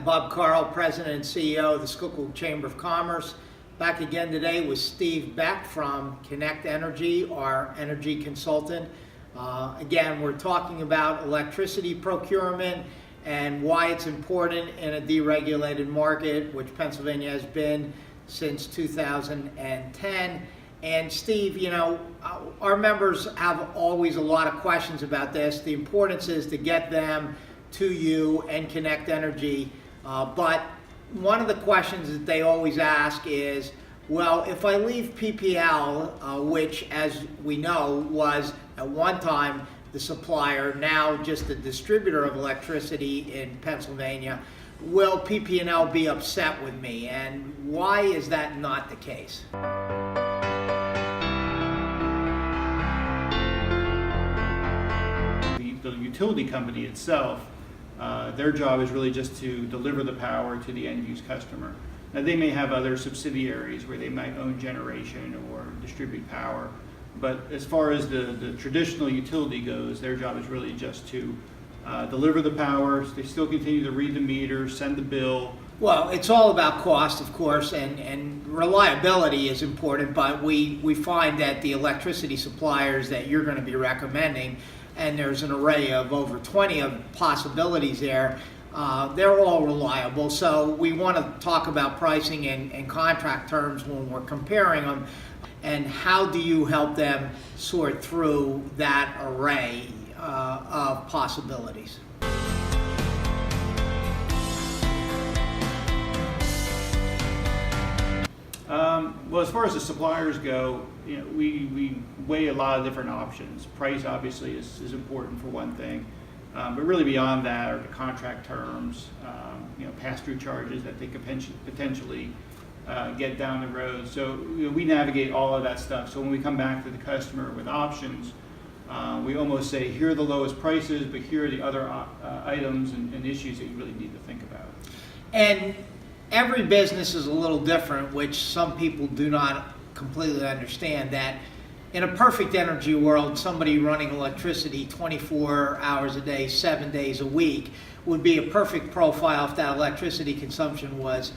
Bob Carl, President and CEO of the Schuylkill Chamber of Commerce. Back again today with Steve Beck from Connect Energy, our energy consultant. Again, we're talking about electricity procurement and why it's important in a deregulated market, which Pennsylvania has been since 2010. And Steve, you know, our members have always a lot of questions about this. The importance is to get them to you and Connect Energy. But one of the questions that they always ask is, well, if I leave PPL, which as we know was at one time the supplier, now just the distributor of electricity in Pennsylvania, will PP&L be upset with me? And why is that not the case? The utility company itself, their job is really just to deliver the power to the end-use customer. Now, they may have other subsidiaries where they might own generation or distribute power, but as far as the traditional utility goes, their job is really just to deliver the power. They still continue to read the meter, send the bill. Well, it's all about cost, of course, and reliability is important, but we find that the electricity suppliers that you're going to be recommending, and there's an array of over 20 of possibilities there, they're all reliable. So we want to talk about pricing and contract terms when we're comparing them, and how do you help them sort through that array of possibilities? Well, as far as the suppliers go, you know, we weigh a lot of different options. Price obviously is important for one thing, but really beyond that are the contract terms, you know, pass-through charges that they could potentially get down the road. So you know, we navigate all of that stuff. So when we come back to the customer with options, we almost say, here are the lowest prices, but here are the other items and issues that you really need to think about. And every business is a little different, which some people do not completely understand, that in a perfect energy world, somebody running electricity 24 hours a day, 7 days a week would be a perfect profile if that electricity consumption was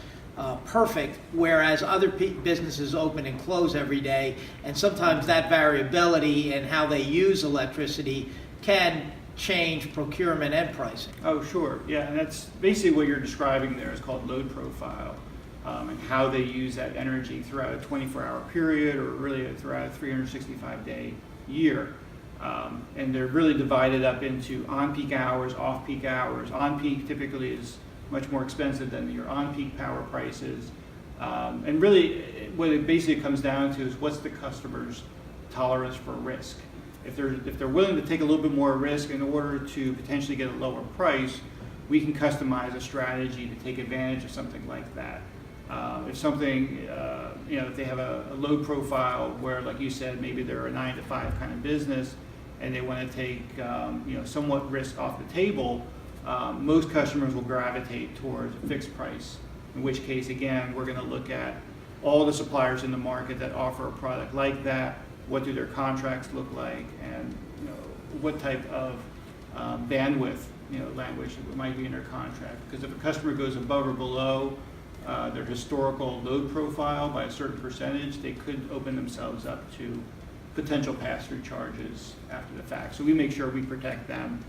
perfect, whereas other businesses open and close every day, and sometimes that variability in how they use electricity can change procurement and pricing. Oh, sure. Yeah, and that's basically what you're describing there is called load profile, and how they use that energy throughout a 24-hour period, or really throughout a 365-day year. And they're really divided up into on-peak hours, off-peak hours. On-peak typically is much more expensive than your on-peak power prices. And really what it basically comes down to is what's the customer's tolerance for risk. If they're willing to take a little bit more risk in order to potentially get a lower price, we can customize a strategy to take advantage of something like that. If something, you know, if they have a load profile where, like you said, maybe they're a 9 to 5 kind of business, and they want to take, you know, somewhat risk off the table, most customers will gravitate towards a fixed price. In which case, again, we're going to look at all the suppliers in the market that offer a product like that. What do their contracts look like, and you know, what type of bandwidth, you know, language might be in their contract. Because if a customer goes above or below their historical load profile by a certain percentage, they could open themselves up to potential pass-through charges after the fact. So we make sure we protect them,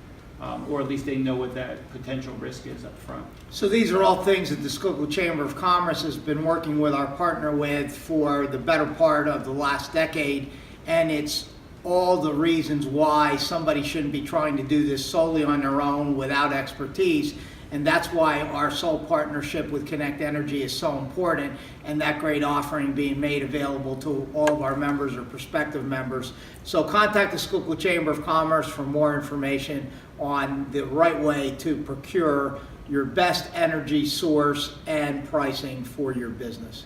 or at least they know what that potential risk is up front. So these are all things that the Schuylkill Chamber of Commerce has been working with our partner with for the better part of the last decade. And it's all the reasons why somebody shouldn't be trying to do this solely on their own without expertise. And that's why our sole partnership with Connect Energy is so important, and that great offering being made available to all of our members or prospective members. So contact the Schuylkill Chamber of Commerce for more information on the right way to procure your best energy source and pricing for your business.